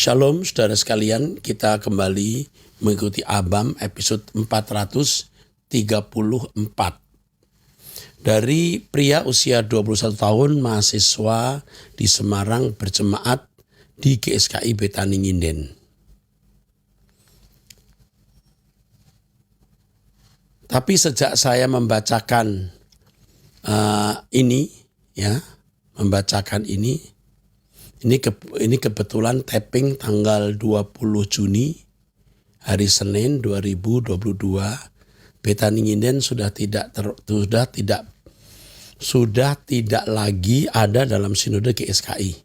Shalom saudara sekalian, kita kembali mengikuti Abam episode 434. Dari pria usia 21 tahun mahasiswa di Semarang berjemaat di GSKI Betani Nginden. Tapi sejak saya membacakan ini kebetulan tapping tanggal 20 Juni hari Senin 2022. Betani Nginden sudah tidak lagi ada dalam sinode GSKI.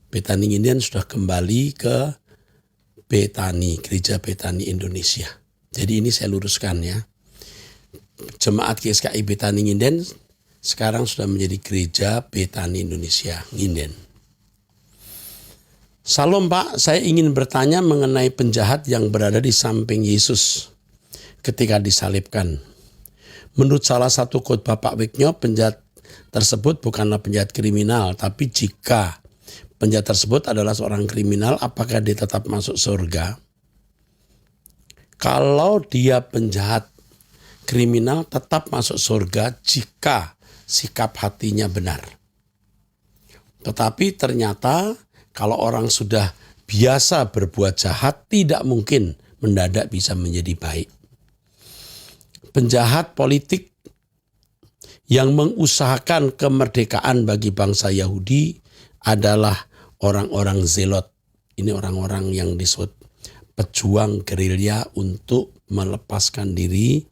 Betani Nginden sudah kembali ke Betani, Gereja Betani Indonesia. Jadi ini saya luruskan ya. Jemaat GSKI Betani Nginden sekarang sudah menjadi Gereja Betani Indonesia Nginden. Salam Pak, saya ingin bertanya mengenai penjahat yang berada di samping Yesus ketika disalibkan. Menurut salah satu khotbah Pak Wiknyo, penjahat tersebut bukanlah penjahat kriminal, tapi jika penjahat tersebut adalah seorang kriminal, apakah dia tetap masuk surga? Kalau dia penjahat kriminal tetap masuk surga jika sikap hatinya benar. Tetapi ternyata kalau orang sudah biasa berbuat jahat, tidak mungkin mendadak bisa menjadi baik. Penjahat politik yang mengusahakan kemerdekaan bagi bangsa Yahudi adalah orang-orang zelot. Ini orang-orang yang disebut pejuang gerilya untuk melepaskan diri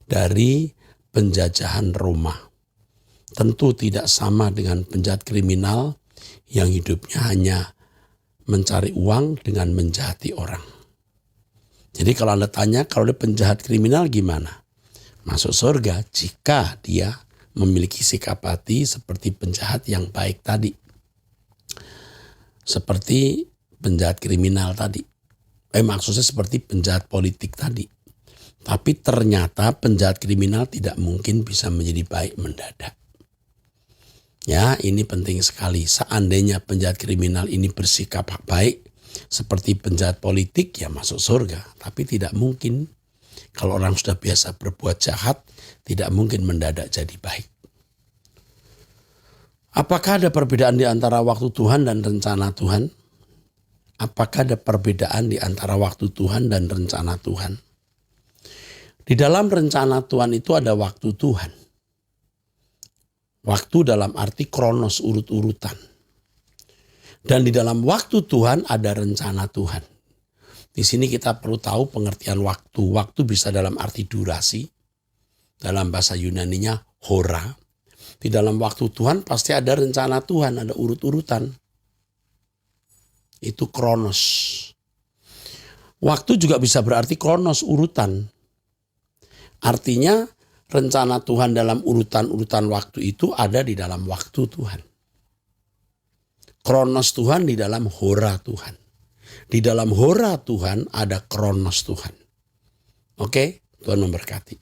dari penjajahan Roma. Tentu tidak sama dengan penjahat kriminal yang hidupnya hanya mencari uang dengan menjahati orang. Jadi kalau Anda tanya, kalau dia penjahat kriminal gimana? Masuk surga jika dia memiliki sikap hati seperti penjahat yang baik tadi. Seperti penjahat kriminal tadi. Maksudnya seperti penjahat politik tadi. Tapi ternyata penjahat kriminal tidak mungkin bisa menjadi baik mendadak. Ya, ini penting sekali. Seandainya penjahat kriminal ini bersikap baik seperti penjahat politik, ya masuk surga. Tapi tidak mungkin. Kalau orang sudah biasa berbuat jahat, tidak mungkin mendadak jadi baik. Apakah ada perbedaan di antara waktu Tuhan dan rencana Tuhan? Apakah ada perbedaan di antara waktu Tuhan dan rencana Tuhan? Di dalam rencana Tuhan itu ada waktu Tuhan. Waktu dalam arti kronos, urut-urutan. Dan di dalam waktu Tuhan ada rencana Tuhan. Di sini kita perlu tahu pengertian waktu. Waktu bisa dalam arti durasi. Dalam bahasa Yunaninya hora. Di dalam waktu Tuhan pasti ada rencana Tuhan, ada urut-urutan. Itu kronos. Waktu juga bisa berarti kronos, urutan. Artinya rencana Tuhan dalam urutan-urutan waktu itu ada di dalam waktu Tuhan. Kronos Tuhan di dalam hora Tuhan. Di dalam hora Tuhan ada kronos Tuhan. Oke, Tuhan memberkati.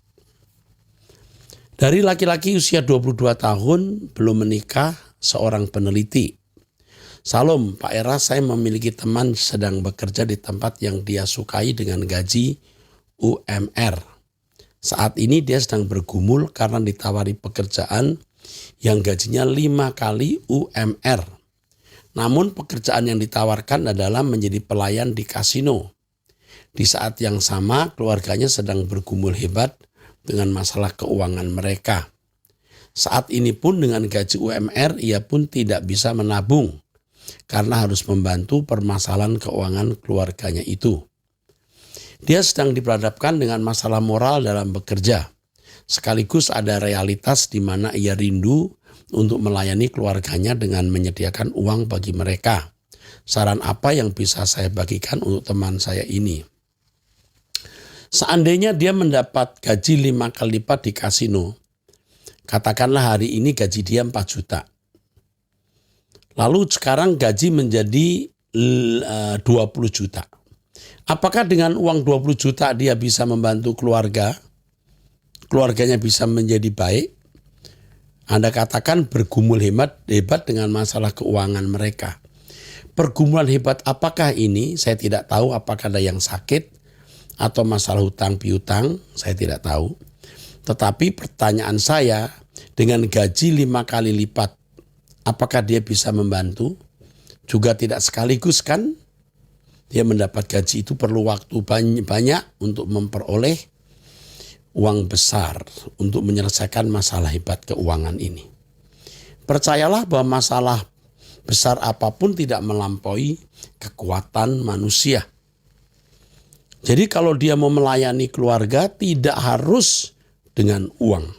Dari laki-laki usia 22 tahun belum menikah, seorang peneliti. Salam, Pak Era, saya memiliki teman sedang bekerja di tempat yang dia sukai dengan gaji UMR. Saat ini dia sedang bergumul karena ditawari pekerjaan yang gajinya 5 kali UMR. Namun pekerjaan yang ditawarkan adalah menjadi pelayan di kasino. Di saat yang sama keluarganya sedang bergumul hebat dengan masalah keuangan mereka. Saat ini pun dengan gaji UMR ia pun tidak bisa menabung karena harus membantu permasalahan keuangan keluarganya itu. Dia sedang diperhadapkan dengan masalah moral dalam bekerja. Sekaligus ada realitas di mana ia rindu untuk melayani keluarganya dengan menyediakan uang bagi mereka. Saran apa yang bisa saya bagikan untuk teman saya ini? Seandainya dia mendapat gaji 5 kali lipat di kasino, katakanlah hari ini gaji dia 4 juta. Lalu sekarang gaji menjadi 20 juta. Apakah dengan uang 20 juta dia bisa membantu keluarganya bisa menjadi baik? Anda katakan bergumul hebat dengan masalah keuangan mereka. Pergumulan hebat apakah ini? Saya tidak tahu apakah ada yang sakit atau masalah hutang piutang, saya tidak tahu. Tetapi pertanyaan saya, dengan gaji 5 kali lipat, apakah dia bisa membantu? Juga tidak sekaligus kan? Dia mendapat gaji itu perlu waktu banyak untuk memperoleh uang besar untuk menyelesaikan masalah hebat keuangan ini. Percayalah bahwa masalah besar apapun tidak melampaui kekuatan manusia. Jadi kalau dia mau melayani keluarga tidak harus dengan uang.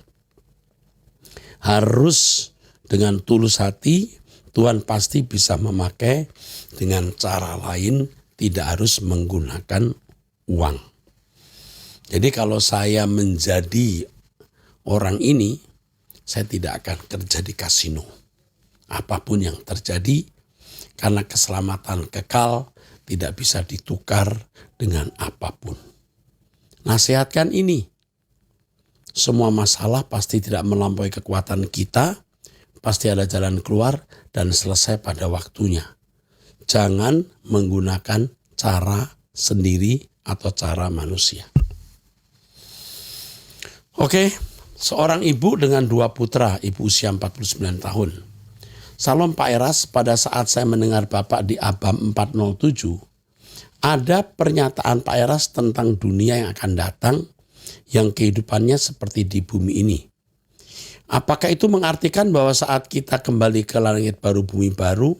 Harus dengan tulus hati, Tuhan pasti bisa memakai dengan cara lain, tidak harus menggunakan uang. Jadi kalau saya menjadi orang ini, saya tidak akan kerja di kasino. Apapun yang terjadi, karena keselamatan kekal tidak bisa ditukar dengan apapun. Nasihatkan ini. Semua masalah pasti tidak melampaui kekuatan kita, pasti ada jalan keluar dan selesai pada waktunya. Jangan menggunakan cara sendiri atau cara manusia. Oke, seorang ibu dengan 2 putra, ibu usia 49 tahun. Salam Pak Eras, pada saat saya mendengar Bapak di Abam 407, ada pernyataan Pak Eras tentang dunia yang akan datang, yang kehidupannya seperti di bumi ini. Apakah itu mengartikan bahwa saat kita kembali ke langit baru bumi baru,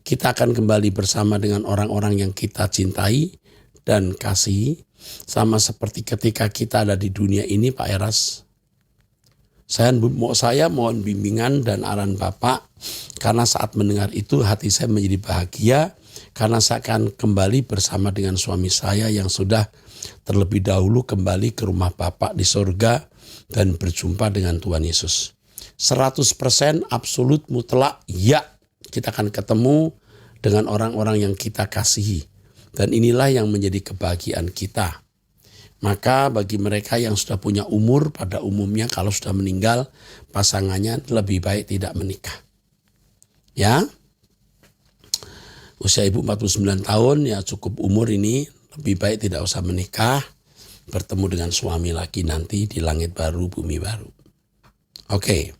kita akan kembali bersama dengan orang-orang yang kita cintai dan kasihi, sama seperti ketika kita ada di dunia ini, Pak Eras? Saya mohon bimbingan dan arahan Bapak, karena saat mendengar itu hati saya menjadi bahagia, karena saya akan kembali bersama dengan suami saya yang sudah terlebih dahulu kembali ke rumah Bapak di surga dan berjumpa dengan Tuhan Yesus. 100% absolut mutlak, ya, kita akan ketemu dengan orang-orang yang kita kasihi. Dan inilah yang menjadi kebahagiaan kita. Maka bagi mereka yang sudah punya umur, pada umumnya kalau sudah meninggal, pasangannya lebih baik tidak menikah. Ya, usia ibu 49 tahun, ya cukup umur ini, lebih baik tidak usah menikah, bertemu dengan suami lagi nanti di langit baru, bumi baru. Oke.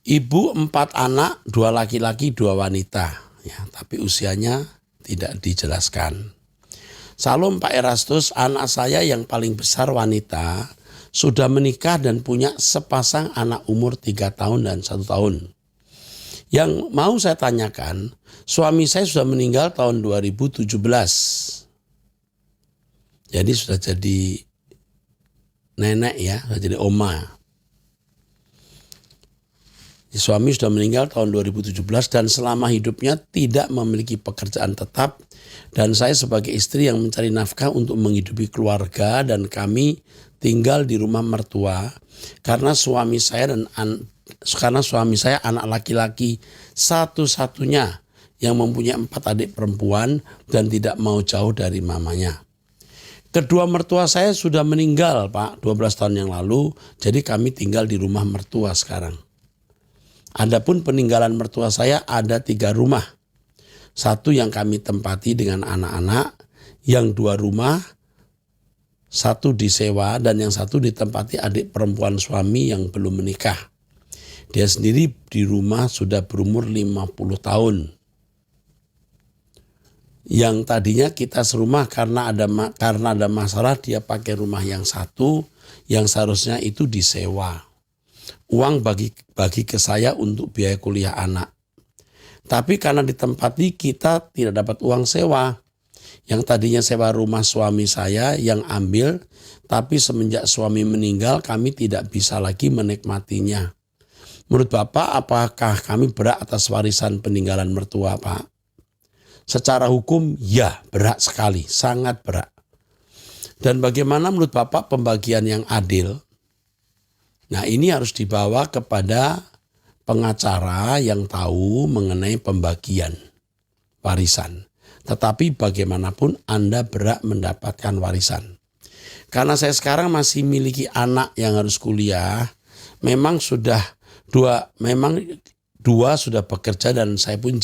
Ibu 4 anak, 2 laki-laki, 2 wanita. Ya, tapi usianya tidak dijelaskan. Salam Pak Erastus, anak saya yang paling besar wanita, sudah menikah dan punya sepasang anak umur 3 tahun dan 1 tahun. Yang mau saya tanyakan, suami saya sudah meninggal tahun 2017. Jadi sudah jadi nenek ya, sudah jadi oma. Suami sudah meninggal tahun 2017 dan selama hidupnya tidak memiliki pekerjaan tetap. Dan saya sebagai istri yang mencari nafkah untuk menghidupi keluarga dan kami tinggal di rumah mertua. Karena suami saya anak laki-laki satu-satunya yang mempunyai 4 adik perempuan dan tidak mau jauh dari mamanya. Kedua mertua saya sudah meninggal Pak 12 tahun yang lalu, jadi kami tinggal di rumah mertua sekarang. Adapun peninggalan mertua saya ada 3 rumah. 1 yang kami tempati dengan anak-anak, yang 2 rumah, 1 disewa dan yang 1 ditempati adik perempuan suami yang belum menikah. Dia sendiri di rumah sudah berumur 50 tahun. Yang tadinya kita serumah karena ada masalah dia pakai rumah yang 1 yang seharusnya itu disewa. Uang bagi ke saya untuk biaya kuliah anak. Tapi karena ditempati kita tidak dapat uang sewa. Yang tadinya sewa rumah suami saya yang ambil, tapi semenjak suami meninggal kami tidak bisa lagi menikmatinya. Menurut Bapak, apakah kami berhak atas warisan peninggalan mertua, Pak? Secara hukum, ya, berhak sekali, sangat berhak. Dan bagaimana menurut Bapak pembagian yang adil? Nah, ini harus dibawa kepada pengacara yang tahu mengenai pembagian warisan. Tetapi bagaimanapun Anda berhak mendapatkan warisan. Karena saya sekarang masih miliki anak yang harus kuliah, memang dua sudah bekerja dan saya pun